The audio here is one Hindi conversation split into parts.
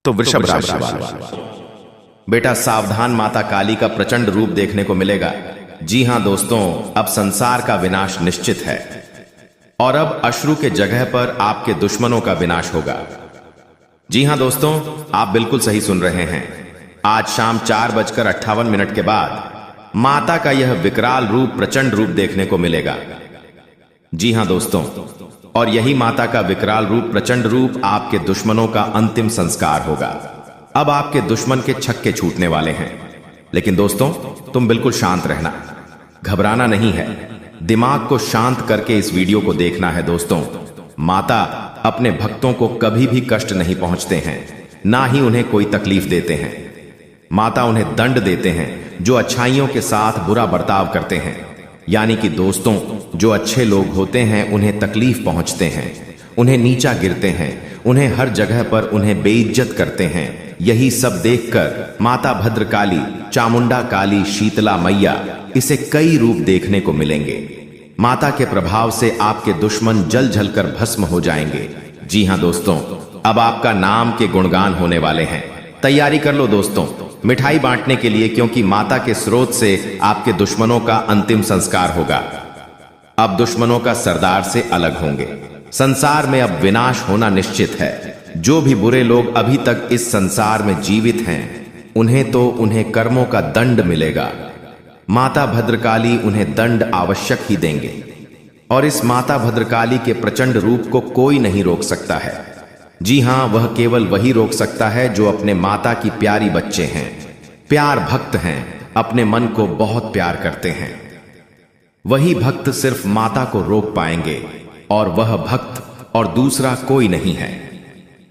तो वृषभ राशि वाले बेटा सावधान, माता काली का प्रचंड रूप देखने को मिलेगा। जी हां दोस्तों, अब संसार का विनाश निश्चित है और अब अश्रु के जगह पर आपके दुश्मनों का विनाश होगा। जी हां दोस्तों, आप बिल्कुल सही सुन रहे हैं। आज शाम 4:58 के बाद माता का यह विकराल रूप, प्रचंड रूप देखने को मिलेगा। जी हां दोस्तों, और यही माता का विकराल रूप, प्रचंड रूप आपके दुश्मनों का अंतिम संस्कार होगा। अब आपके दुश्मन के छक्के छूटने वाले हैं। लेकिन दोस्तों, तुम बिल्कुल शांत रहना, घबराना नहीं है। दिमाग को शांत करके इस वीडियो को देखना है। दोस्तों, माता अपने भक्तों को कभी भी कष्ट नहीं पहुंचते हैं, ना ही उन्हें कोई तकलीफ देते हैं। माता उन्हें दंड देते हैं जो अच्छाइयों के साथ बुरा बर्ताव करते हैं। यानी कि दोस्तों, जो अच्छे लोग होते हैं उन्हें तकलीफ पहुंचते हैं, उन्हें नीचा गिरते हैं, उन्हें हर जगह पर उन्हें बेइज्जत करते हैं। यही सब देखकर माता भद्रकाली, चामुंडा काली, शीतला मैया, इसे कई रूप देखने को मिलेंगे। माता के प्रभाव से आपके दुश्मन जल जलकर भस्म हो जाएंगे। जी हां दोस्तों, अब आपका नाम के गुणगान होने वाले हैं। तैयारी कर लो दोस्तों, मिठाई बांटने के लिए, क्योंकि माता के स्रोत से आपके दुश्मनों का अंतिम संस्कार होगा। अब दुश्मनों का सरदार से अलग होंगे। संसार में अब विनाश होना निश्चित है। जो भी बुरे लोग अभी तक इस संसार में जीवित हैं, उन्हें कर्मों का दंड मिलेगा। माता भद्रकाली उन्हें दंड आवश्यक ही देंगे और इस माता भद्रकाली के प्रचंड रूप को कोई नहीं रोक सकता है। जी हां, वह केवल वही रोक सकता है जो अपने माता की प्यारी बच्चे हैं, प्यार भक्त हैं, अपने मन को बहुत प्यार करते हैं। वही भक्त सिर्फ माता को रोक पाएंगे और वह भक्त और दूसरा कोई नहीं है।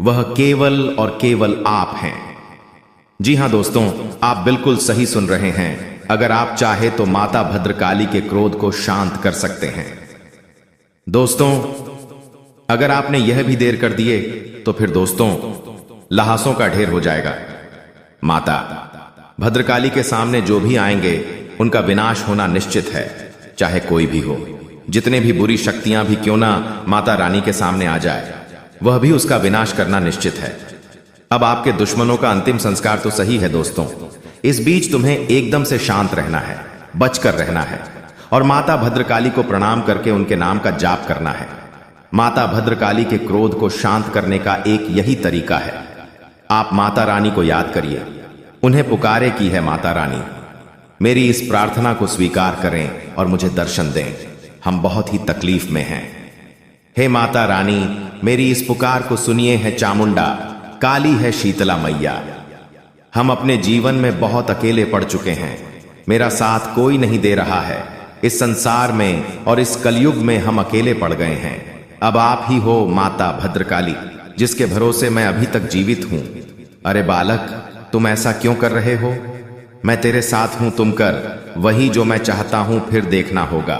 वह केवल और केवल आप हैं। जी हां दोस्तों, आप बिल्कुल सही सुन रहे हैं। अगर आप चाहे तो माता भद्रकाली के क्रोध को शांत कर सकते हैं। दोस्तों, अगर आपने यह भी देर कर दिए तो फिर दोस्तों ल्हासों का ढेर हो जाएगा। माता भद्रकाली के सामने जो भी आएंगे उनका विनाश होना निश्चित है, चाहे कोई भी हो। जितने भी बुरी शक्तियां भी क्यों ना माता रानी के सामने आ जाए, वह भी उसका विनाश करना निश्चित है। अब आपके दुश्मनों का अंतिम संस्कार तो सही है दोस्तों। इस बीच तुम्हें एकदम से शांत रहना है, बचकर रहना है और माता भद्रकाली को प्रणाम करके उनके नाम का जाप करना है। माता भद्रकाली के क्रोध को शांत करने का एक यही तरीका है। आप माता रानी को याद करिए, उन्हें पुकारे की है, माता रानी मेरी इस प्रार्थना को स्वीकार करें और मुझे दर्शन दें, हम बहुत ही तकलीफ में हैं। हे माता रानी, मेरी इस पुकार को सुनिए है चामुंडा काली, है शीतला मैया। हम अपने जीवन में बहुत अकेले पड़ चुके हैं, मेरा साथ कोई नहीं दे रहा है। इस संसार में और इस कलयुग में हम अकेले पड़ गए हैं। अब आप ही हो माता भद्रकाली, जिसके भरोसे मैं अभी तक जीवित हूं। अरे बालक, तुम ऐसा क्यों कर रहे हो? मैं तेरे साथ हूं, तुम कर वही जो मैं चाहता हूं, फिर देखना होगा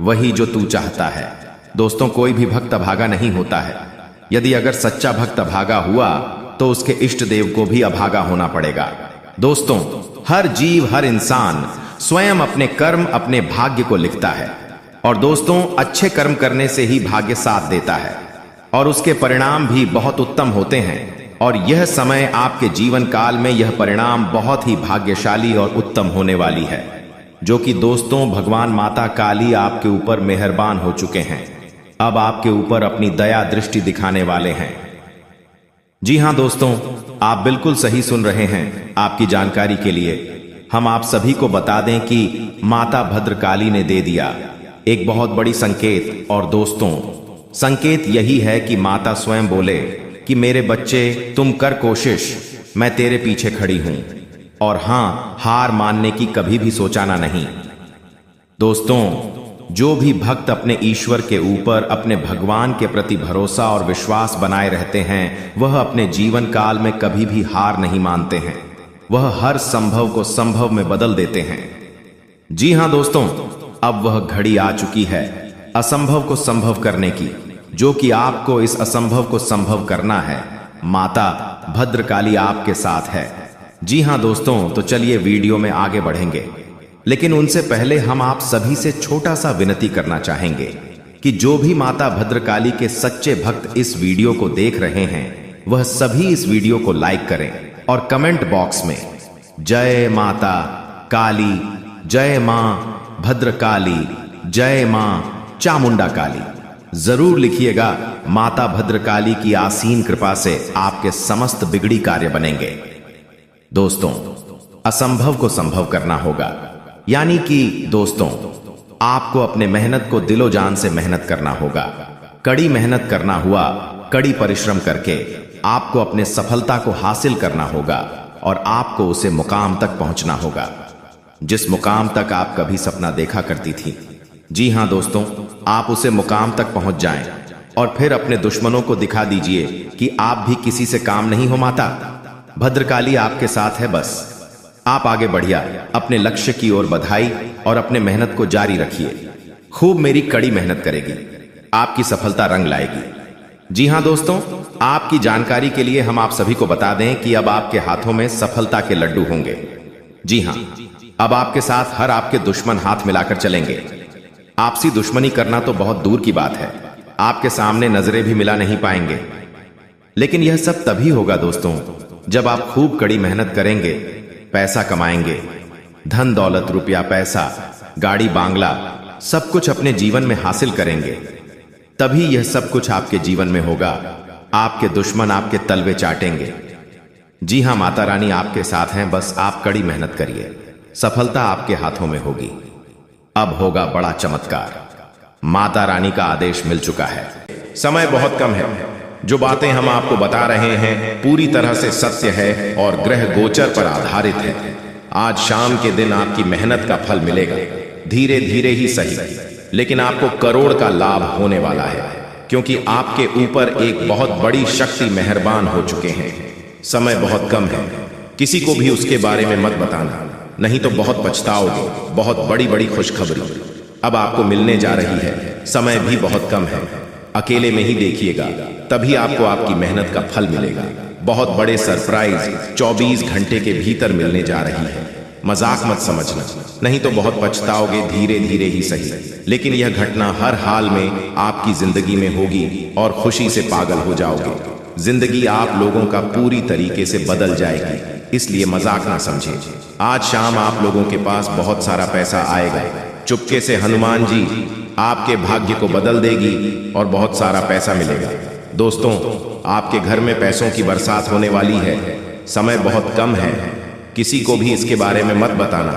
वही जो तू चाहता है। दोस्तों, कोई भी भक्त अभागा नहीं होता है। यदि अगर सच्चा भक्त अभागा हुआ तो उसके इष्ट देव को भी अभागा होना पड़ेगा। दोस्तों, हर जीव, हर इंसान स्वयं अपने कर्म, अपने भाग्य को लिखता है और दोस्तों, अच्छे कर्म करने से ही भाग्य साथ देता है और उसके परिणाम भी बहुत उत्तम होते हैं। और यह समय आपके जीवन काल में यह परिणाम बहुत ही भाग्यशाली और उत्तम होने वाली है, जो कि दोस्तों भगवान माता काली आपके ऊपर मेहरबान हो चुके हैं। अब आपके ऊपर अपनी दया दृष्टि दिखाने वाले हैं। जी हां दोस्तों, आप बिल्कुल सही सुन रहे हैं। आपकी जानकारी के लिए हम आप सभी को बता दें कि माता भद्रकाली ने दे दिया एक बहुत बड़ी संकेत। और दोस्तों, संकेत यही है कि माता स्वयं बोले कि मेरे बच्चे, तुम कर कोशिश, मैं तेरे पीछे खड़ी हूं। और हां, हार मानने की कभी भी सोचाना नहीं। दोस्तों, जो भी भक्त अपने ईश्वर के ऊपर, अपने भगवान के प्रति भरोसा और विश्वास बनाए रहते हैं, वह अपने जीवन काल में कभी भी हार नहीं मानते हैं। वह हर संभव को संभव में बदल देते हैं। जी हां दोस्तों, अब वह घड़ी आ चुकी है असंभव को संभव करने की, जो कि आपको इस असंभव को संभव करना है। माता भद्रकाली आपके साथ है। जी हां दोस्तों, तो चलिए वीडियो में आगे बढ़ेंगे, लेकिन उनसे पहले हम आप सभी से छोटा सा विनती करना चाहेंगे कि जो भी माता भद्रकाली के सच्चे भक्त इस वीडियो को देख रहे हैं, वह सभी इस वीडियो को लाइक करें और कमेंट बॉक्स में जय माता काली, जय मां भद्रकाली, जय मां चामुंडा काली जरूर लिखिएगा। माता भद्रकाली की आसीन कृपा से आपके समस्त बिगड़ी कार्य बनेंगे। दोस्तों, असंभव को संभव करना होगा, यानी कि दोस्तों आपको अपने मेहनत को दिलो जान से मेहनत करना होगा। कड़ी मेहनत करना हुआ, कड़ी परिश्रम करके आपको अपने सफलता को हासिल करना होगा और आपको उसे मुकाम तक पहुंचना होगा जिस मुकाम तक आप कभी सपना देखा करती थी। जी हां दोस्तों, आप उसे मुकाम तक पहुंच जाएं और फिर अपने दुश्मनों को दिखा दीजिए कि आप भी किसी से काम नहीं हो। माता भद्रकाली आपके साथ है, बस आप आगे बढ़िया अपने लक्ष्य की ओर बधाई और अपने मेहनत को जारी रखिए। खूब मेरी कड़ी मेहनत करेगी, आपकी सफलता रंग लाएगी। जी हां दोस्तों, आपकी जानकारी के लिए हम आप सभी को बता दें कि अब आपके हाथों में सफलता के लड्डू होंगे। जी हां, अब आपके साथ हर आपके दुश्मन हाथ मिलाकर चलेंगे। आपसी दुश्मनी करना तो बहुत दूर की बात है, आपके सामने नजरें भी मिला नहीं पाएंगे। लेकिन यह सब तभी होगा दोस्तों जब आप खूब कड़ी मेहनत करेंगे, पैसा कमाएंगे, धन दौलत, रुपया पैसा, गाड़ी बांगला सब कुछ अपने जीवन में हासिल करेंगे। तभी यह सब कुछ आपके जीवन में होगा। आपके दुश्मन आपके तलवे चाटेंगे। जी हां, माता रानी आपके साथ हैं, बस आप कड़ी मेहनत करिए, सफलता आपके हाथों में होगी। अब होगा बड़ा चमत्कार। माता रानी का आदेश मिल चुका है। समय बहुत कम है। जो बातें हम आपको बता रहे हैं पूरी तरह से सत्य है और ग्रह गोचर पर आधारित है। आज शाम के दिन आपकी मेहनत का फल मिलेगा, धीरे धीरे ही सही, लेकिन आपको करोड़ का लाभ होने वाला है, क्योंकि आपके ऊपर एक बहुत बड़ी शक्ति मेहरबान हो चुके हैं। समय बहुत कम है, किसी को भी उसके बारे में मत बताना, नहीं तो बहुत पछताओगे। बहुत बड़ी बड़ी खुशखबरी अब आपको मिलने जा रही है। समय भी बहुत कम है, अकेले में ही देखिएगा, तभी आपको आपकी मेहनत का फल मिलेगा। बहुत बड़े सरप्राइज 24 घंटे के भीतर मिलने जा रही है। मजाक मत समझना, नहीं तो बहुत पछताओगे, धीरे धीरे ही सही, लेकिन यह घटना हर हाल में आपकी जिंदगी में होगी और खुशी से पागल हो जाओगे। जिंदगी आप लोगों का पूरी तरीके से बदल जाएगी, इसलिए मजाक ना समझे। आज शाम आप लोगों के पास बहुत सारा पैसा आएगा। चुपके से हनुमान जी आपके भाग्य को बदल देगी और बहुत सारा पैसा मिलेगा। दोस्तों, आपके घर में पैसों की बरसात होने वाली है। समय बहुत कम है, किसी को भी इसके बारे में मत बताना,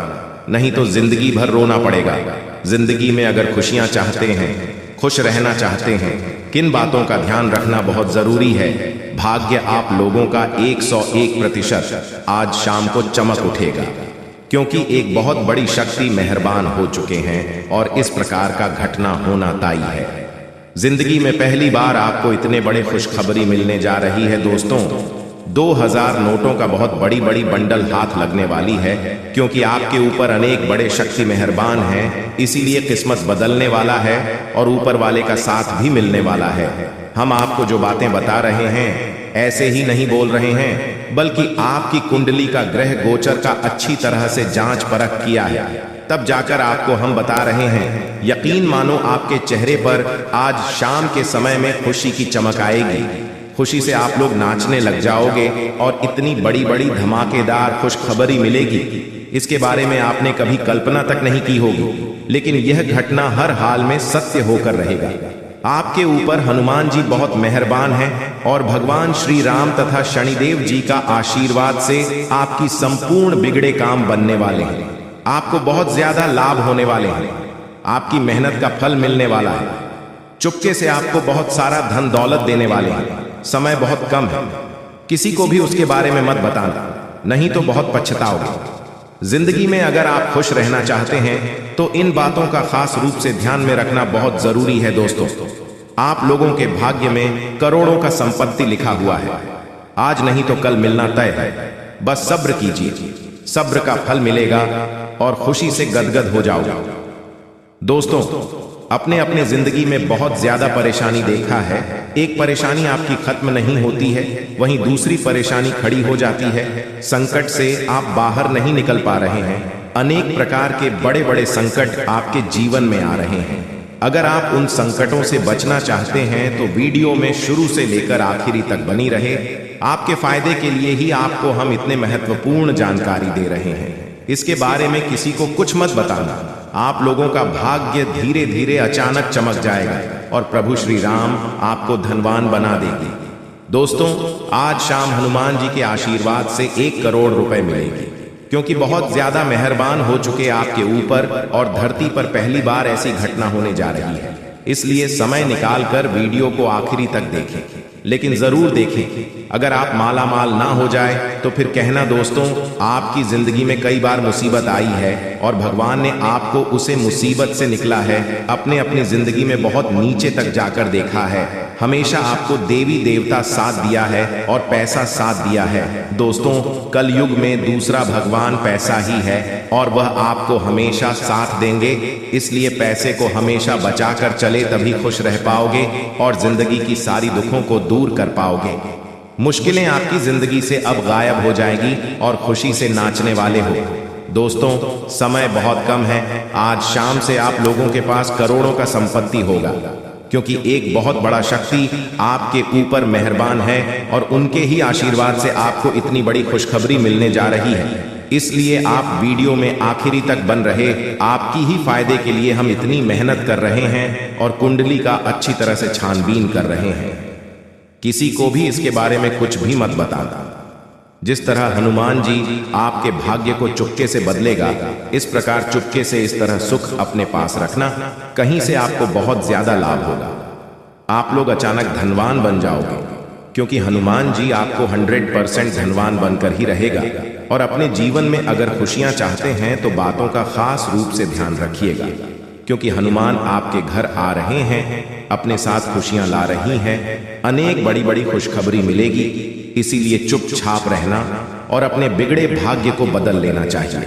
नहीं तो जिंदगी भर रोना पड़ेगा। जिंदगी में अगर खुशियां चाहते हैं, खुश रहना चाहते हैं, किन बातों का ध्यान रखना बहुत जरूरी है। भाग्य आप लोगों का 101% आज शाम को चमक उठेगा, क्योंकि एक बहुत बड़ी शक्ति मेहरबान हो चुके हैं और इस प्रकार का घटना होना तय है। जिंदगी में पहली बार आपको इतने बड़े खुशखबरी मिलने जा रही है। दोस्तों, 2000 नोटों का बहुत बड़ी बड़ी बंडल हाथ लगने वाली है, क्योंकि आपके ऊपर अनेक बड़े शक्ति मेहरबान हैं, इसीलिए किस्मत बदलने वाला है और ऊपर वाले का साथ भी मिलने वाला है। हम आपको जो बातें बता रहे हैं ऐसे ही नहीं बोल रहे हैं, बल्कि आपकी कुंडली का ग्रह गोचर का अच्छी तरह से जांच परख किया है, तब जाकर आपको हम बता रहे हैं। यकीन मानो आपके चेहरे पर आज शाम के समय में खुशी की चमक आएगी। खुशी से आप लोग नाचने लग जाओगे और इतनी बड़ी बड़ी धमाकेदार खुशखबरी मिलेगी, इसके बारे में आपने कभी कल्पना तक नहीं की होगी। लेकिन यह घटना हर हाल में सत्य होकर रहेगा। आपके ऊपर हनुमान जी बहुत मेहरबान हैं और भगवान श्री राम तथा शनिदेव जी का आशीर्वाद से आपकी संपूर्ण बिगड़े काम बनने वाले हैं। आपको बहुत ज्यादा लाभ होने वाले हैं, आपकी मेहनत का फल मिलने वाला है। चुपके से आपको बहुत सारा धन दौलत देने वाले हैं। समय बहुत कम है, किसी को भी उसके बारे में मत बताना, नहीं तो बहुत पछताओगे। जिंदगी में अगर आप खुश रहना चाहते हैं तो इन बातों का खास रूप से ध्यान में रखना बहुत जरूरी है। दोस्तों, आप लोगों के भाग्य में करोड़ों का संपत्ति लिखा हुआ है। आज नहीं तो कल मिलना तय है, बस सब्र कीजिए, सब्र का फल मिलेगा और खुशी से गदगद हो जाओगे। दोस्तों, अपने अपने जिंदगी में बहुत ज्यादा परेशानी देखा है। एक परेशानी आपकी खत्म नहीं होती है, वहीं दूसरी परेशानी खड़ी हो जाती है। संकट से आप बाहर नहीं निकल पा रहे हैं। अनेक प्रकार के बड़े बड़े संकट आपके जीवन में आ रहे हैं। अगर आप उन संकटों से बचना चाहते हैं तो वीडियो में शुरू से लेकर आखिरी तक बनी रहे। आपके फायदे के लिए ही आपको हम इतने महत्वपूर्ण जानकारी दे रहे हैं। इसके बारे में किसी को कुछ मत बताना। आप लोगों का भाग्य धीरे धीरे अचानक चमक जाएगा और प्रभु श्री राम आपको धनवान बना देंगे। दोस्तों, आज शाम हनुमान जी के आशीर्वाद से 1 करोड़ रुपए मिलेंगे, क्योंकि बहुत ज्यादा मेहरबान हो चुके आपके ऊपर और धरती पर पहली बार ऐसी घटना होने जा रही है। इसलिए समय निकालकर वीडियो को आखिरी तक देखें, लेकिन जरूर देखें। अगर आप माला माल ना हो जाए तो फिर कहना दोस्तों, आपकी जिंदगी में कई बार मुसीबत आई है और भगवान ने आपको उसे मुसीबत से निकला है अपनी जिंदगी में बहुत नीचे तक जाकर देखा है। हमेशा आपको देवी देवता साथ दिया है और पैसा साथ दिया है। दोस्तों, कल युग में दूसरा भगवान पैसा ही है और वह आपको हमेशा साथ देंगे। इसलिए पैसे को हमेशा बचा कर चले, तभी खुश रह पाओगे और जिंदगी की सारी दुखों को दूर कर पाओगे। मुश्किलें आपकी जिंदगी से अब गायब हो जाएगी और खुशी से नाचने वाले हो। दोस्तों, समय बहुत कम है। आज शाम से आप लोगों के पास करोड़ों का संपत्ति होगा, क्योंकि एक बहुत बड़ा शक्ति आपके ऊपर मेहरबान है और उनके ही आशीर्वाद से आपको इतनी बड़ी खुशखबरी मिलने जा रही है। इसलिए आप वीडियो में आखिरी तक बन रहे। आपकी ही फायदे के लिए हम इतनी मेहनत कर रहे हैं और कुंडली का अच्छी तरह से छानबीन कर रहे हैं। किसी को भी इसके बारे में कुछ भी मत बताना। जिस तरह हनुमान जी आपके भाग्य को चुपके से बदलेगा, इस प्रकार चुपके से इस तरह सुख अपने पास रखना। कहीं से आपको बहुत ज्यादा लाभ होगा। आप लोग अचानक धनवान बन जाओगे, क्योंकि हनुमान जी आपको 100% धनवान बनकर ही रहेगा। और अपने जीवन में अगर खुशियां चाहते हैं तो बातों का खास रूप से ध्यान रखिएगा, क्योंकि हनुमान आपके घर आ रहे हैं, अपने साथ खुशियां ला रही हैं। अनेक बड़ी बड़ी खुशखबरी मिलेगी। इसीलिए चुपचाप रहना और अपने बिगड़े भाग्य को बदल लेना चाहिए,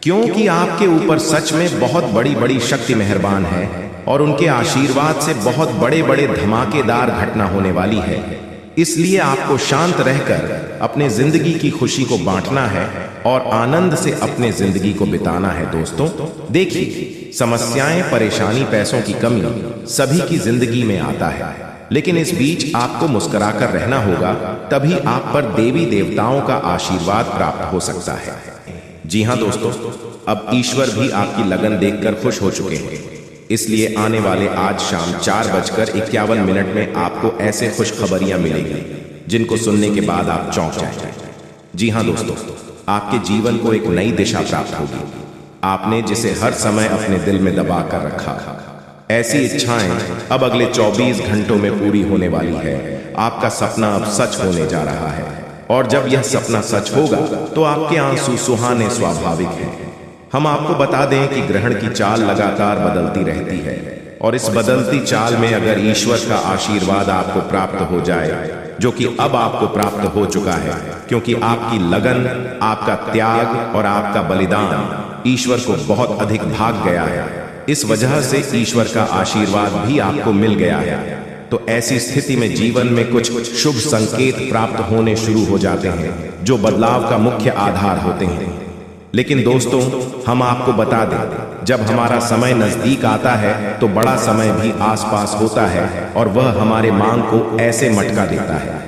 क्योंकि आपके ऊपर सच में बहुत बड़ी बड़ी शक्ति मेहरबान है और उनके आशीर्वाद से बहुत बड़े बड़े धमाकेदार घटना होने वाली है। इसलिए आपको शांत रहकर अपने जिंदगी की खुशी को बांटना है और आनंद से अपने जिंदगी को बिताना है। दोस्तों, देखिए, समस्याएं, परेशानी, पैसों की कमी सभी की जिंदगी में आता है, लेकिन इस बीच आपको मुस्कुराकर रहना होगा, तभी आप पर देवी देवताओं का आशीर्वाद प्राप्त हो सकता है। जी हाँ दोस्तों, अब ईश्वर भी आपकी लगन देखकर खुश हो चुके हैं। इसलिए आने वाले आज शाम 4:51 में आपको ऐसे खुशखबरियां मिलेंगी जिनको सुनने के बाद आप चौंक जाएंगे। जी हाँ दोस्तों, आपके जीवन को एक नई दिशा प्राप्त होगी। आपने जिसे हर समय अपने दिल में दबा कर रखा, ऐसी इच्छाएं अब अगले 24 घंटों में पूरी होने वाली है। आपका सपना अब सच होने जा रहा है, और जब यह सपना सच होगा तो आपके आंसू सुहाने स्वाभाविक हैं। हम आपको बता दें कि ग्रहण की चाल लगातार बदलती रहती है, और इस बदलती चाल में अगर ईश्वर का आशीर्वाद आपको प्राप्त हो जाए, जो कि अब आपको प्राप्त हो चुका है, क्योंकि आपकी लगन, आपका त्याग और आपका बलिदान ईश्वर को बहुत अधिक भाग गया है। इस वजह से ईश्वर का आशीर्वाद भी आपको मिल गया है। तो ऐसी स्थिति में जीवन में कुछ शुभ संकेत प्राप्त होने शुरू हो जाते हैं, जो बदलाव का मुख्य आधार होते हैं। लेकिन दोस्तों, हम आपको बता दें, जब हमारा समय नजदीक आता है तो बड़ा समय भी आसपास होता है, और वह हमारे मांग को ऐसे मटका देता है,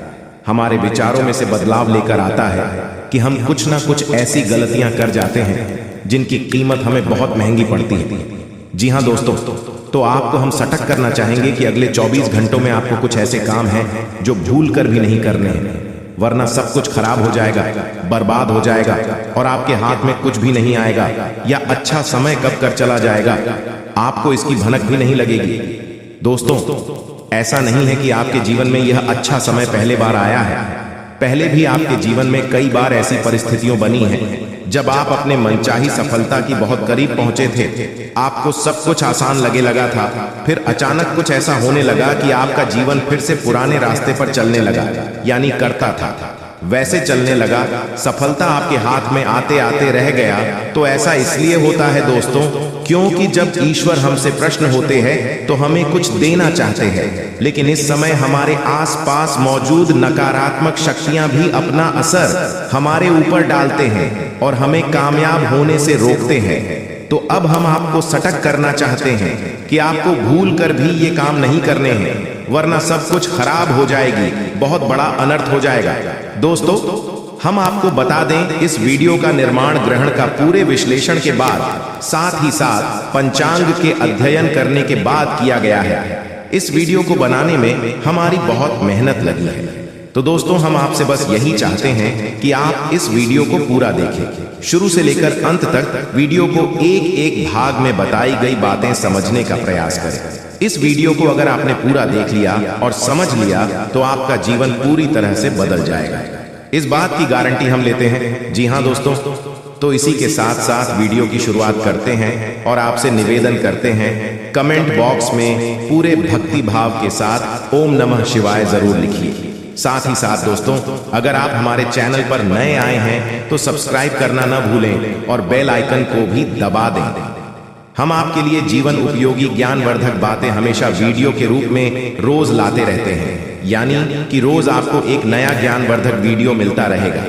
हमारे विचारों में से बदलाव लेकर आता है कि हम कुछ ना कुछ ऐसी गलतियां कर जाते हैं जिनकी कीमत हमें बहुत महंगी पड़ती है। जी हाँ दोस्तों, तो आपको हम सटक करना चाहेंगे कि अगले 24 घंटों में आपको कुछ ऐसे काम हैं जो भूल कर भी नहीं करने हैं, वरना सब कुछ खराब हो जाएगा, बर्बाद हो जाएगा और आपके हाथ में कुछ भी नहीं आएगा, या अच्छा समय कब कर चला जाएगा आपको इसकी भनक भी नहीं लगेगी। दोस्तों, ऐसा नहीं है कि आपके जीवन में यह अच्छा समय पहले बार आया है। पहले भी आपके जीवन में कई बार ऐसी परिस्थितियां बनी हैं जब आप अपने मनचाही सफलता की बहुत करीब पहुंचे थे। आपको सब कुछ आसान लगा था, फिर अचानक कुछ ऐसा होने लगा कि आपका जीवन फिर से पुराने रास्ते पर चलने लगा, यानी करता था वैसे चलने लगा। सफलता आपके हाथ में आते आते रह गया। तो ऐसा इसलिए होता है दोस्तों, क्योंकि जब ईश्वर हमसे प्रश्न होते हैं तो हमें कुछ देना चाहते हैं, लेकिन इस समय हमारे आसपास मौजूद नकारात्मक शक्तियां भी अपना असर हमारे ऊपर डालते हैं और हमें कामयाब होने से रोकते हैं। तो अब हम आपको सटक करना चाहते हैं कि आपको भूल कर भी ये काम नहीं करने हैं, वरना सब कुछ खराब हो जाएगी, बहुत बड़ा अनर्थ हो जाएगा। दोस्तों, हम आपको बता दें, इस वीडियो का निर्माण ग्रहण का पूरे विश्लेषण के बाद, साथ ही साथ पंचांग के अध्ययन करने के बाद किया गया है। इस वीडियो को बनाने में हमारी बहुत मेहनत लगी है। तो दोस्तों, हम आपसे बस यही चाहते हैं कि आप इस वीडियो को पूरा देखें, शुरू से लेकर अंत तक वीडियो को एक एक भाग में बताई गई बातें समझने का प्रयास करें। इस वीडियो को अगर आपने पूरा देख लिया और समझ लिया तो आपका जीवन पूरी तरह से बदल जाएगा, इस बात की गारंटी हम लेते हैं। जी हाँ दोस्तों, तो इसी के साथ साथ वीडियो की शुरुआत करते हैं और आपसे निवेदन करते हैं, कमेंट बॉक्स में पूरे भक्ति भाव के साथ ओम नमः शिवाय जरूर लिखिए। साथ ही साथ दोस्तों, अगर आप हमारे चैनल पर नए आए हैं तो सब्सक्राइब करना न भूलें और बेल आइकन को भी दबा दें। हम आपके लिए जीवन उपयोगी ज्ञानवर्धक बातें हमेशा वीडियो के रूप में रोज लाते रहते हैं, यानी कि रोज आपको एक नया ज्ञानवर्धक वीडियो मिलता रहेगा।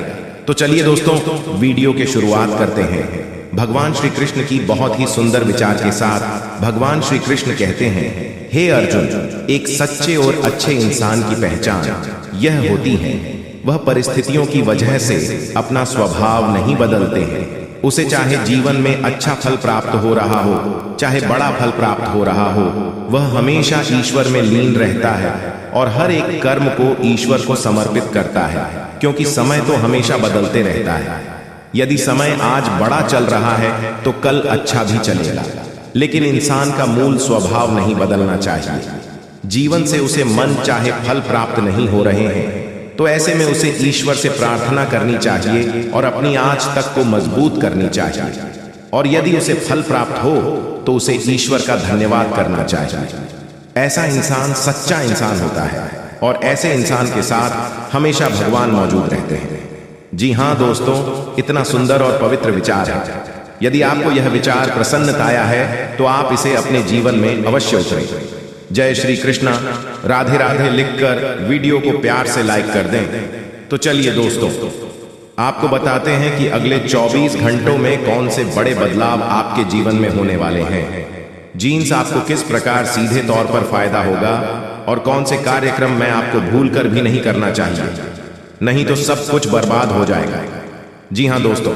तो चलिए दोस्तों, वीडियो की शुरुआत करते हैं। भगवान श्री कृष्ण की बहुत ही सुंदर विचार के साथ भगवान श्री कृष्ण कहते हैं, हे अर्जुन, एक सच्चे और अच्छे इंसान की पहचान यह होती है, वह परिस्थितियों की वजह से अपना स्वभाव नहीं बदलते हैं। उसे चाहे जीवन में अच्छा फल प्राप्त हो रहा हो, चाहे बड़ा फल प्राप्त हो रहा हो, वह हमेशा ईश्वर में लीन रहता है और हर एक कर्म को ईश्वर को समर्पित करता है, क्योंकि समय तो हमेशा बदलते रहता है। यदि समय आज बड़ा चल रहा है तो कल अच्छा भी चलेगा, लेकिन इंसान का मूल स्वभाव नहीं बदलना चाहिए। जीवन से उसे मन चाहे फल प्राप्त नहीं हो रहे हैं तो ऐसे में उसे ईश्वर से प्रार्थना करनी चाहिए और अपनी आंच तक को मजबूत करनी चाहिए, और यदि उसे फल प्राप्त हो तो उसे ईश्वर का धन्यवाद करना चाहिए। ऐसा इंसान सच्चा इंसान होता है और ऐसे इंसान के साथ हमेशा भगवान मौजूद रहते हैं। जी हाँ दोस्तों, इतना सुंदर और पवित्र विचार है। यदि आपको यह विचार प्रसन्नताया है तो आप इसे अपने जीवन में अवश्य उतारें। जय श्री कृष्णा, राधे राधे लिखकर वीडियो को प्यार से लाइक कर दें। तो चलिए दोस्तों, आपको बताते हैं कि अगले 24 घंटों में कौन से बड़े बदलाव आपके जीवन में होने वाले हैं। जीन्स आपको किस प्रकार सीधे तौर पर फायदा होगा और कौन से कार्यक्रम में आपको भूल कर भी नहीं करना चाहिए, नहीं तो सब कुछ बर्बाद हो जाएगा। जी हाँ दोस्तों,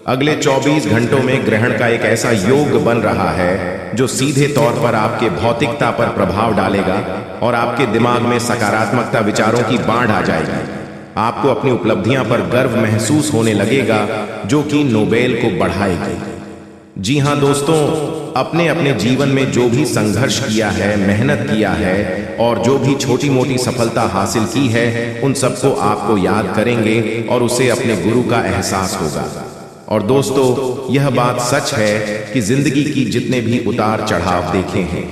अगले 24 घंटों में ग्रहण का एक ऐसा योग बन रहा है जो सीधे तौर पर आपके भौतिकता पर प्रभाव डालेगा और आपके दिमाग में सकारात्मकता विचारों की बाढ़ आ जाएगी। आपको अपनी उपलब्धियां पर गर्व महसूस होने लगेगा, जो कि नोबेल को बढ़ाएगी। जी हाँ दोस्तों, अपने अपने जीवन में जो भी संघर्ष किया है, मेहनत किया है और जो भी छोटी मोटी सफलता हासिल की है, उन सबको आपको याद करेंगे और उसे अपने गुरु का एहसास होगा। और दोस्तों, यह बात सच है कि जिंदगी की जितने भी उतार चढ़ाव देखे हैं,